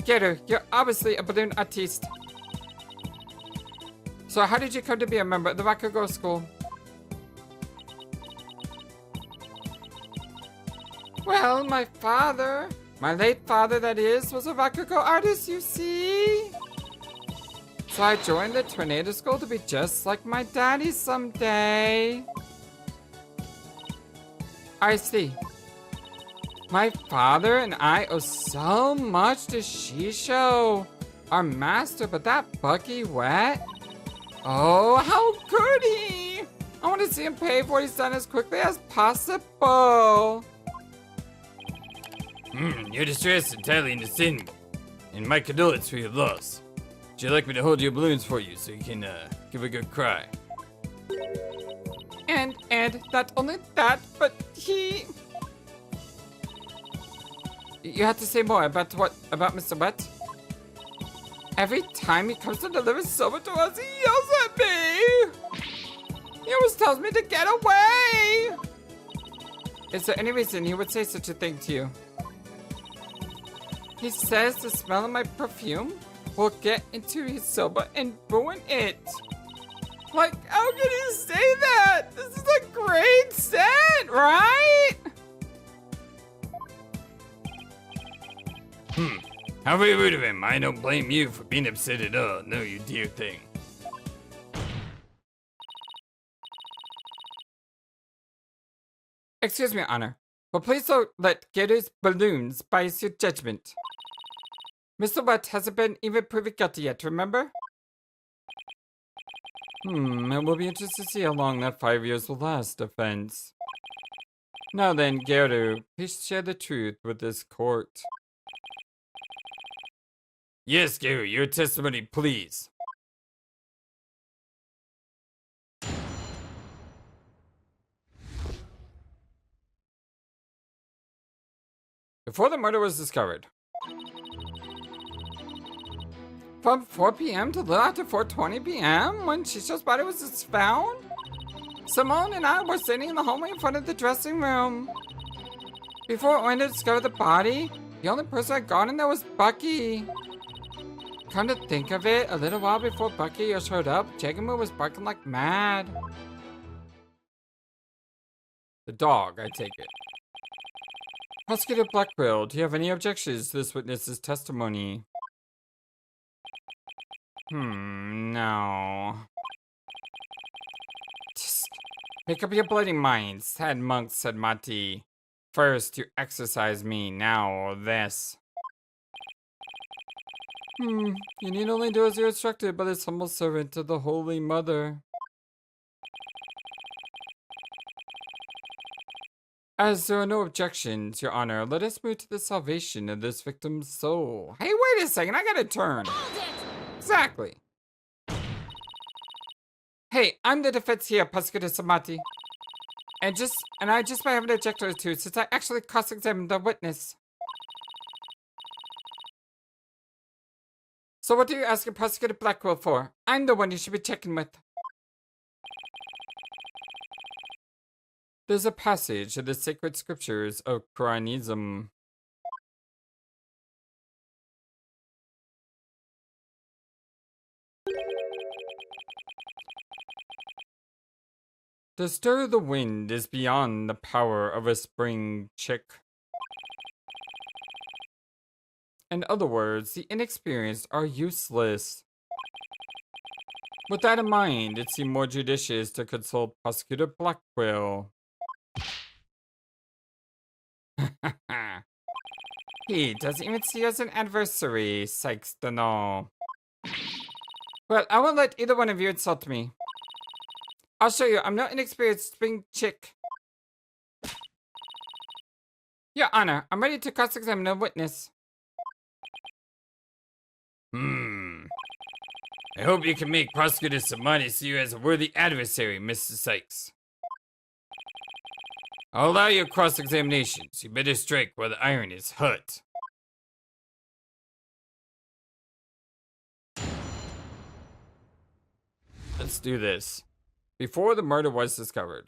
[SPEAKER 1] Geiru, you're obviously a balloon artiste. So how did you come to be a member of the Rakugo School? Well, my father, my late father that is, was a Rakugo artist, you see? So I joined the Tornado School to be just like my daddy someday. I see. My father and I owe so much to Shisho, our master, but that Bucky wet? Oh, how could he? I want to see him pay for what he's done as quickly as possible.
[SPEAKER 3] Your distress is entirely understandable, and my condolences for your loss. Would you like me to hold your balloons for you so you can give a good cry?
[SPEAKER 1] And not only that, but You have to say more about Mr. What? Every time he comes to deliver silver to us, he yells at me! He always tells me to get away! Is there any reason he would say such a thing to you? He says the smell of my perfume will get into his silver and ruin it. Like, how can he say that? This is a great scent, right?
[SPEAKER 3] How very rude of him. I don't blame you for being upset at all. No, you dear thing.
[SPEAKER 1] Excuse me, Honor, but please don't let Geiru's balloons bias your judgment. Mr. Watt hasn't been even proven guilty yet, remember? It will be interesting to see how long that 5 years will last, offense. Now then, Geiru, please share the truth with this court.
[SPEAKER 3] Yes, Geiru, your testimony, please.
[SPEAKER 1] Before the murder was discovered. From 4 p.m. to a little after 4:20 p.m. when Shisho's body was found? Simone and I were sitting in the hallway in front of the dressing room. Before we went to discover the body, the only person I'd gone in there was Bucky. Come to think of it, a little while before Bucky showed up, Jagamu was barking like mad. The dog, I take it. Prosecutor Blackwell, do you have any objections to this witness's testimony? No. Just make up your bloody mind, said Monk Sahdmadhi. First, you exercise me, now this. You need only do as you're instructed by this humble servant of the Holy Mother. As there are no objections, Your Honor, let us move to the salvation of this victim's soul. Hey, wait a second, I gotta turn. Exactly. Hey, I'm the defense here, Prosecutor Sahdmadhi. And I just might have an objector or two since I actually cross-examined the witness. So what are you asking Prosecutor Blackwell for? I'm the one you should be checking with. There's a passage of the sacred scriptures of Khura'ism. The stir of the wind is beyond the power of a spring chick. In other words, the inexperienced are useless. With that in mind, it seemed more judicious to consult Prosecutor Blackwell. He doesn't even see us as an adversary, Sykes to know. Well, I won't let either one of you insult me. I'll show you, I'm no inexperienced spring chick. Your Honor, I'm ready to cross-examine a witness.
[SPEAKER 3] I hope you can make Prosecutor Sahdmadhi see you as a worthy adversary, Mr. Sykes. I'll allow your cross-examinations. You better strike while the iron is hot.
[SPEAKER 1] Let's do this. Before the murder was discovered.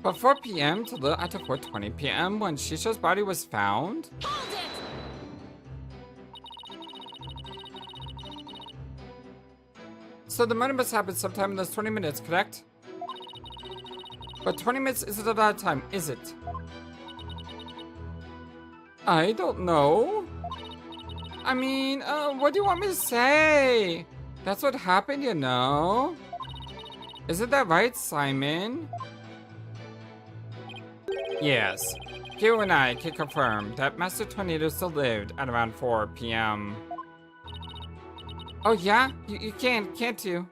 [SPEAKER 1] From 4 p.m. to a little after 4:20 p.m. when Shisho's body was found. So the murder must happen sometime in those 20 minutes, correct? But 20 minutes isn't a lot of time, is it? I don't know. I mean, what do you want me to say? That's what happened, you know? Isn't that right, Simon? Yes. Geiru and I can confirm that Master Tornado still lived at around 4 p.m. Oh yeah? You can, can't you?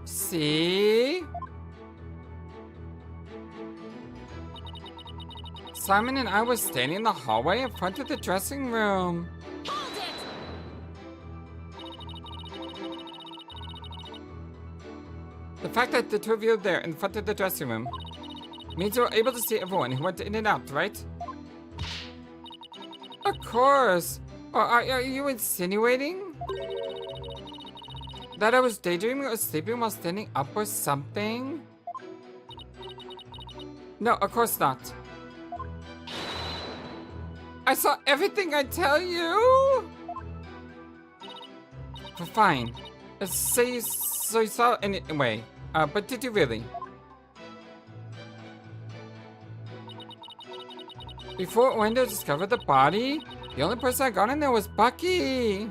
[SPEAKER 1] See? Simon and I were standing in the hallway in front of the dressing room.
[SPEAKER 4] Hold it!
[SPEAKER 1] The fact that the two of you are there in front of the dressing room means you're able to see everyone who went in and out, right? Of course. Or are you insinuating that I was daydreaming or sleeping while standing up or something? No, of course not. I saw everything I tell you. But fine. So you saw anyway. But did you really? Before Wendell discovered the body, the only person I got in there was Bucky.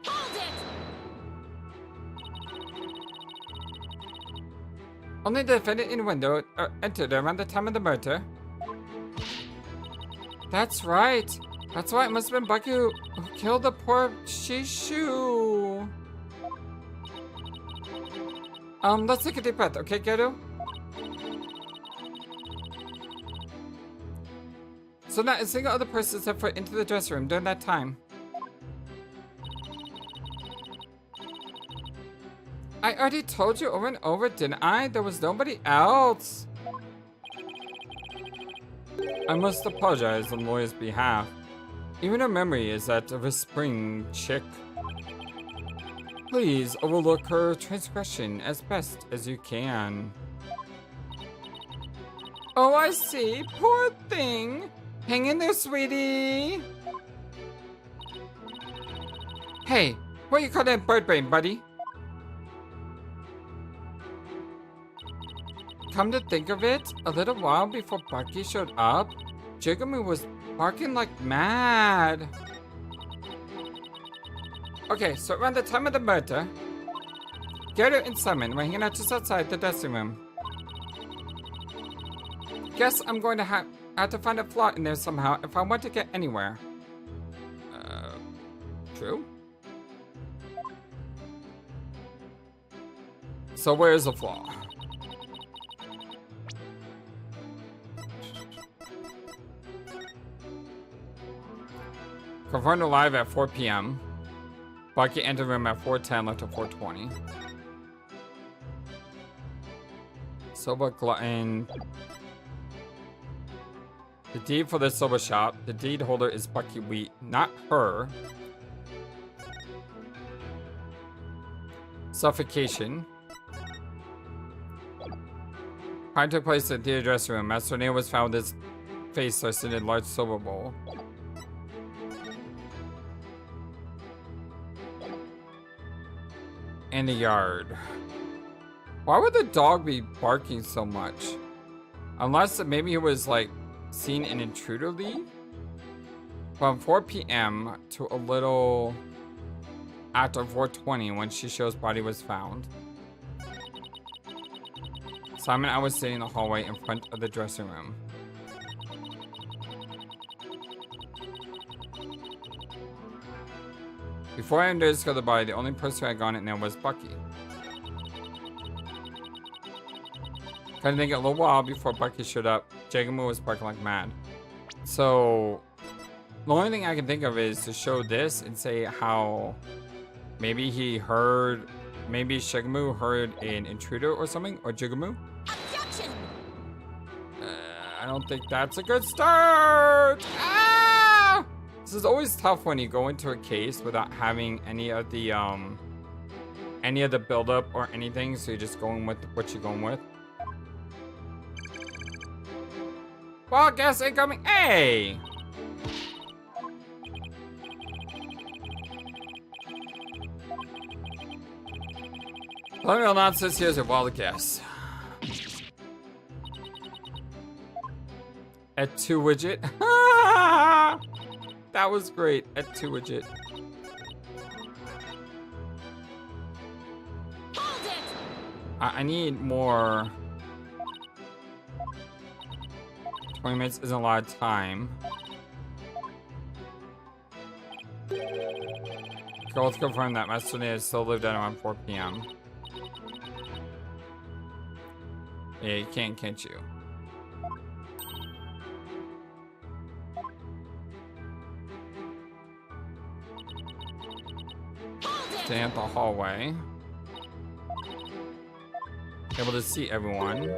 [SPEAKER 4] Hold it!
[SPEAKER 1] Only the defendant in Wendell entered around the time of the murder. That's right. That's why it must have been Bucky who killed the poor Shishu. Let's take a deep breath, okay, Geiru? So not a single other person set foot into the dressing room during that time. I already told you over and over, didn't I? There was nobody else. I must apologize on Lawyer's behalf. Even her memory is that of a spring chick. Please overlook her transgression as best as you can. Oh, I see. Poor thing. Hang in there, sweetie. Hey, what you call that bird brain, buddy? Come to think of it, a little while before Bucky showed up, Gyakuten was barking like mad. Okay, so around the time of the murder, Geiru and Simon were hanging out just outside the dressing room. Guess I'm going to have to find a flaw in there somehow if I want to get anywhere. True? So where's the flaw? Confirmed alive at 4 p.m. Bucky entered the room at 4:10, left at 4:20. Soba glutton. The deed for the soba shop. The deed holder is Bucky Wheat, not her. Suffocation. Crime took place in the theater dressing room. Master Neil was found with his face thrust in a large soba bowl. In the yard. Why would the dog be barking so much? Unless maybe he was like seen an intruder leave? From 4 p.m. to a little after 4:20 when Shisho's body was found. Simon and I was sitting in the hallway in front of the dressing room. Before I discovered the body, the only person who had gone in there was Bucky. Couldn't think a little while before Bucky showed up. Gyakuten was barking like mad. So, the only thing I can think of is to show this and say how maybe he heard, maybe Gyakuten heard an intruder or something, or Gyakuten.
[SPEAKER 4] Objection!
[SPEAKER 1] I don't think that's a good start. Ah! This is always tough when you go into a case without having any of the build-up or anything, so you're just going with what you're going with. Well, guess incoming. Hey! Colonial nonsense, here's a wild guess. At 2 widget. That was great. At 2 widget.
[SPEAKER 4] Hold it!
[SPEAKER 1] I need more. 20 minutes isn't a lot of time. Okay, let's confirm that Master Nate still lived at around 4 p.m. Yeah, you can't you? Stay at the hallway. Able to see everyone.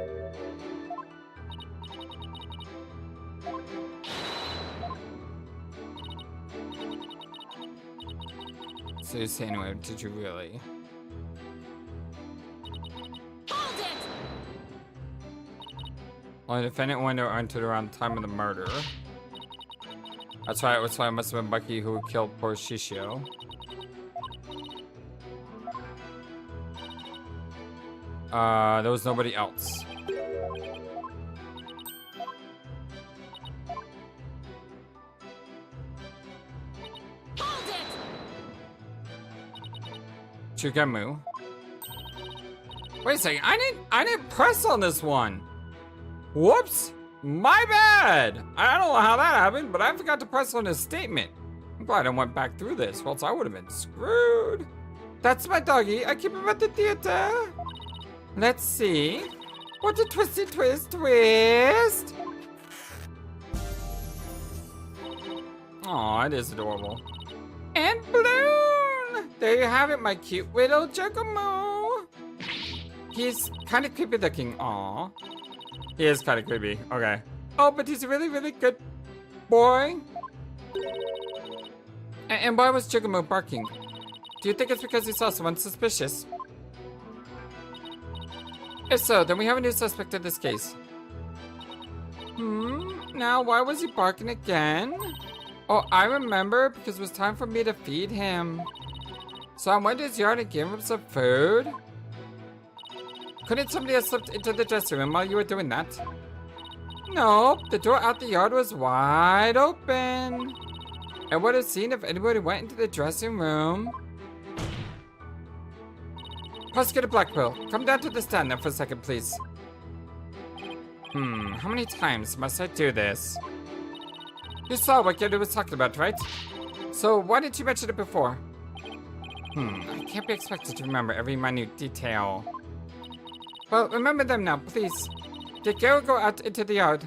[SPEAKER 1] So you're saying, anyway, did you really?
[SPEAKER 4] Hold it!
[SPEAKER 1] Only defendant window entered around the time of the murder. That's right, that's why it must have been Bucky who killed poor Shishio. There was nobody else.
[SPEAKER 4] Hold it!
[SPEAKER 1] Chugemu. Wait a second, I didn't press on this one. Whoops! My bad! I don't know how that happened, but I forgot to press on his statement. I'm glad I went back through this, or else I would have been screwed. That's my doggy. I keep him at the theater. Let's see. What a twisty twist. Aw, it is adorable. And Balloon! There you have it, my cute little Giacomo. He's kind of creepy looking. Aw. He is kind of creepy. Okay. Oh, but he's a really, really good boy. And why was Giacomo barking? Do you think it's because he saw someone suspicious? If so, then we have a new suspect in this case. Now why was he barking again? Oh, I remember, because it was time for me to feed him. So I went to his yard and gave him some food? Couldn't somebody have slipped into the dressing room while you were doing that? Nope, the door out the yard was wide open. I would have seen if anybody went into the dressing room. Prosecutor Blackpill, come down to the stand there for a second, please. How many times must I do this? You saw what Geiru was talking about, right? So why didn't you mention it before? I can't be expected to remember every minute detail. Well, remember them now, please. Did Geiru go out into the yard?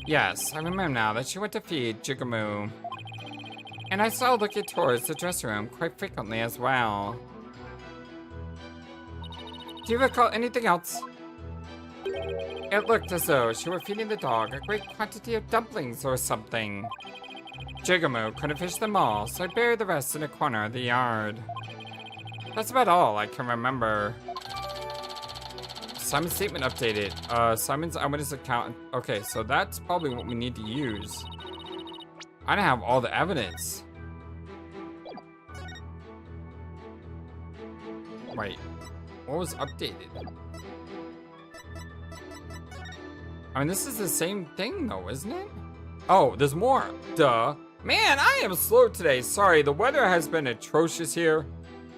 [SPEAKER 1] Yes, I remember now that she went to feed Jigamu. And I saw her looking towards the dressing room quite frequently as well. Do you recall anything else? It looked as though she were feeding the dog a great quantity of dumplings or something. Jigamu couldn't finish them all, so I buried the rest in a corner of the yard. That's about all I can remember. Simon's statement updated. Simon's eyewitness account. Okay, so that's probably what we need to use. I don't have all the evidence. Wait, what was updated? I mean, this is the same thing though, isn't it? Oh, there's more. Duh. Man, I am slow today. Sorry, the weather has been atrocious here.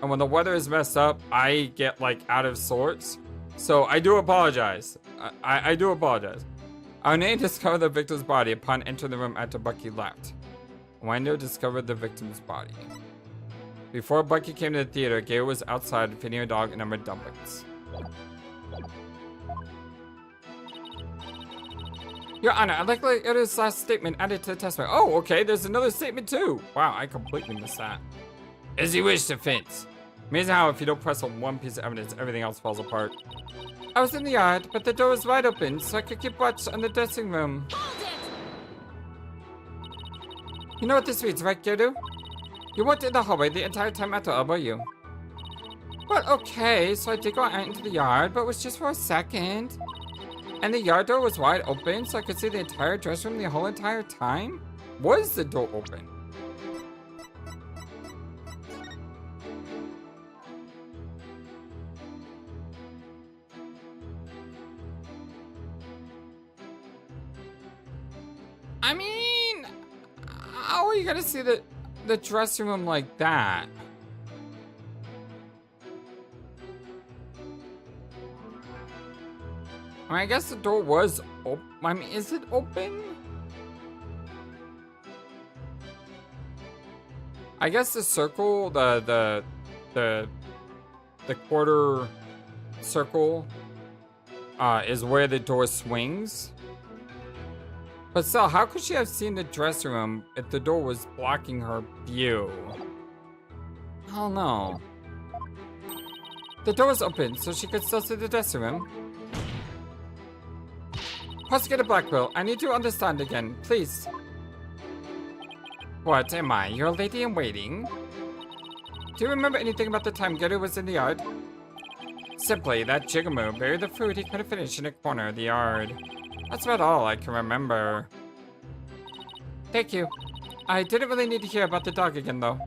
[SPEAKER 1] And when the weather is messed up, I get like out of sorts. So I do apologize. I do apologize. Our name discovered the victim's body upon entering the room after Bucky left. Wando discovered the victim's body. Before Bucky came to the theater, Geiru was outside feeding her dog a number of dumplings. Your Honor, I'd like to get his last statement added to the testimony. Oh, okay, there's another statement too. Wow, I completely missed that. As you wish, defense. Amazing how if you don't press on one piece of evidence, everything else falls apart. I was in the yard, but the door was wide open, so I could keep watch on the dressing room.
[SPEAKER 4] Hold it!
[SPEAKER 1] You know what this reads, right, Geiru? You weren't in the hallway the entire time after all, were you? Well, okay, so I did go out into the yard, but it was just for a second. And the yard door was wide open, so I could see the entire dressing room the whole entire time? Was the door open? I mean, how are you gonna see the dressing room like that? I mean, I guess the door was open. I mean, is it open? I guess the circle, the quarter circle, is where the door swings. But still, how could she have seen the dressing room if the door was blocking her view? I don't know. The door was open, so she could still see the dressing room. Prosecutor Blackwell, I need to understand again, please. What am I, your lady in waiting? Do you remember anything about the time Geiru was in the yard? Simply that Jigamu buried the food he couldn't finish in a corner of the yard. That's about all I can remember. Thank you. I didn't really need to hear about the dog again, though.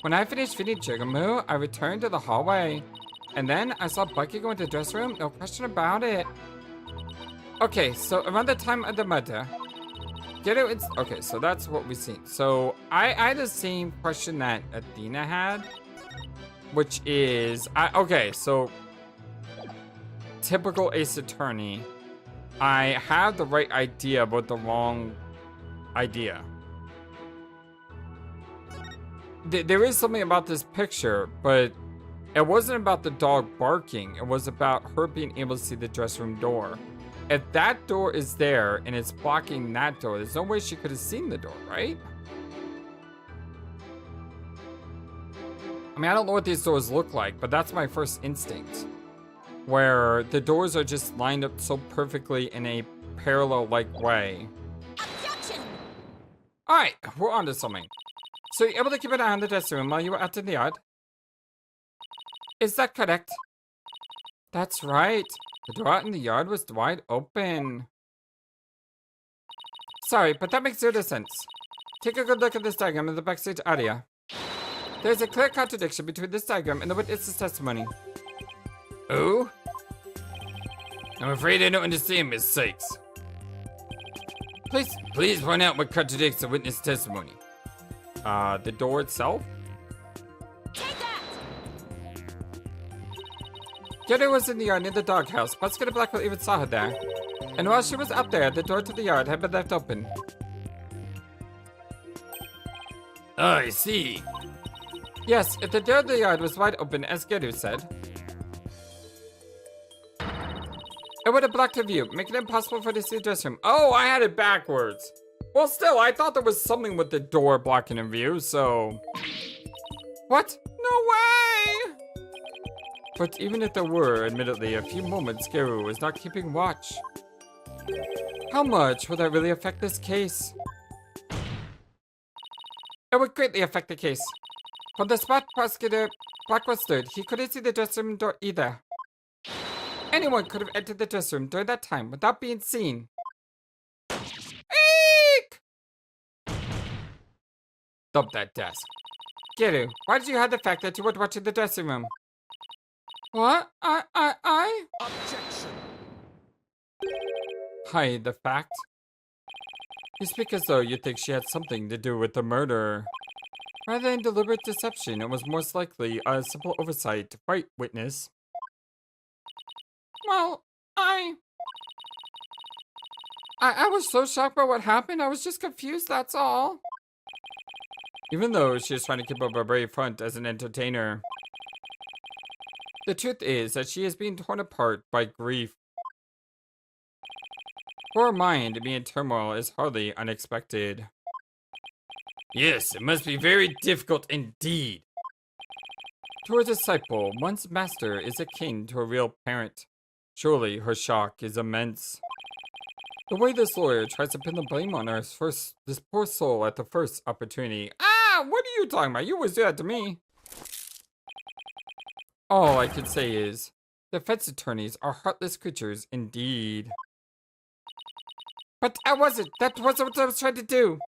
[SPEAKER 1] When I finished feeding Jigamu, I returned to the hallway. And then I saw Bucky go into the dressing room, no question about it. Okay, so around the time of the murder, Geiru okay, so that's what we've seen. So I had the same question that Athena had, which is, okay, so typical Ace Attorney. I have the right idea, but the wrong idea. There is something about this picture, but it wasn't about the dog barking. It was about her being able to see the dressing room door. If that door is there and it's blocking that door, there's no way she could have seen the door, right? I mean, I don't know what these doors look like, but that's my first instinct. Where the doors are just lined up so perfectly in a parallel-like way.
[SPEAKER 4] Objection!
[SPEAKER 1] Alright, we're on to something. So you're able to keep an eye on the dressing room while you were out in the yard? Is that correct? That's right. The door out in the yard was wide open. Sorry, but that makes zero sense. Take a good look at this diagram in the backstage area. There's a clear contradiction between this diagram and the witness's testimony.
[SPEAKER 3] Oh? I'm afraid I don't understand, Miss Sykes. Please point out what contradicts the witness testimony.
[SPEAKER 1] The door itself?
[SPEAKER 4] Take that!
[SPEAKER 1] Geiru was in the yard near the doghouse. Prosecutor Blackwell even saw her there. And while she was up there, the door to the yard had been left open.
[SPEAKER 3] Oh, I see.
[SPEAKER 1] Yes, if the door to the yard was wide open, as Geiru said, it would have blocked her view, making it impossible for her to see the dressing room. Oh, I had it backwards. Well, still, I thought there was something with the door blocking her view, so... What? No way! But even if there were, admittedly, a few moments Geiru was not keeping watch. How much would that really affect this case? It would greatly affect the case. From the spot Prosecutor Blackwell stood, he couldn't see the dressing room door either. Anyone could have entered the dressing room during that time without being seen. Eek! Dump that desk. Geiru, why did you hide the fact that you were watching the dressing room? What? I?
[SPEAKER 2] Objection.
[SPEAKER 1] Hide the fact? You speak as though you think she had something to do with the murder. Rather than deliberate deception, it was most likely a simple oversight, right, witness? Well, I was so shocked by what happened, I was just confused, that's all. Even though she is trying to keep up a brave front as an entertainer. The truth is that she is being torn apart by grief. For her mind to be in turmoil is hardly unexpected.
[SPEAKER 3] Yes, it must be very difficult indeed.
[SPEAKER 1] To her disciple, one's master is akin to a real parent. Surely her shock is immense. The way this lawyer tries to pin the blame on her this poor soul at the first opportunity. Ah, what are you talking about? You always do that to me. All I can say is, defense attorneys are heartless creatures indeed. But that wasn't what I was trying to do.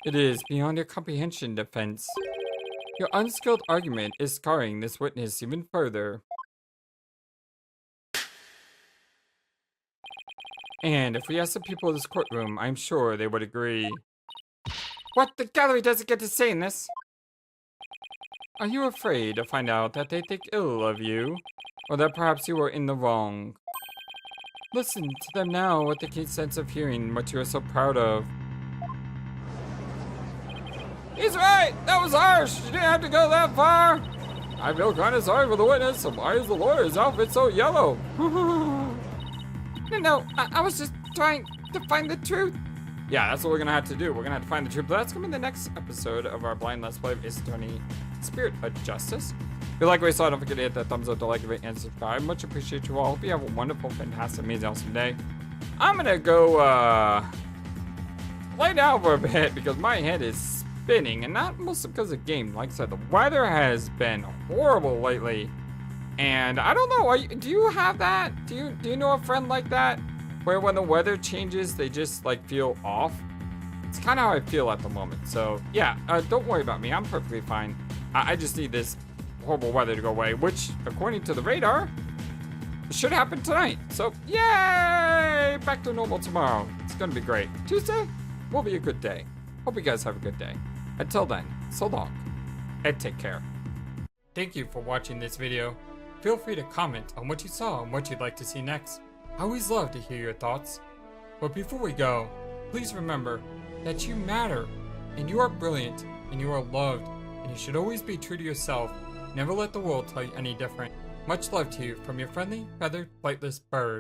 [SPEAKER 1] It is beyond your comprehension, defense. Your unskilled argument is scarring this witness even further. And if we ask the people of this courtroom, I'm sure they would agree. What? The gallery doesn't get to say in this? Are you afraid to find out that they think ill of you? Or that perhaps you are in the wrong? Listen to them now with the keen sense of hearing what you are so proud of. He's right! That was harsh! You didn't have to go that far! I feel kind of sorry for the witness, so why is the lawyer's outfit so yellow? No, I was just trying to find the truth. Yeah, that's what we're gonna have to do. We're gonna have to find the truth. But that's gonna be the next episode of our blind Let's Play of Ace Attorney Spirit of Justice. If you like what you saw, don't forget to hit that thumbs up, to like, rate, and subscribe. Much appreciate you all. Hope you have a wonderful, fantastic, amazing, awesome day. I'm gonna go lay down for a bit because my head is spinning, and not mostly because of game. Like I said, the weather has been horrible lately, and I don't know. Do you have that? Do you know a friend like that, where when the weather changes, they just like feel off? It's kind of how I feel at the moment. So yeah, don't worry about me. I'm perfectly fine. I just need this horrible weather to go away, which, according to the radar, should happen tonight. So yay! Back to normal tomorrow. It's gonna be great. Tuesday will be a good day. Hope you guys have a good day. Until then, so long, and take care. Thank you for watching this video. Feel free to comment on what you saw and what you'd like to see next. I always love to hear your thoughts. But before we go, please remember that you matter, and you are brilliant, and you are loved, and you should always be true to yourself. Never let the world tell you any different. Much love to you from your friendly, feathered, flightless bird.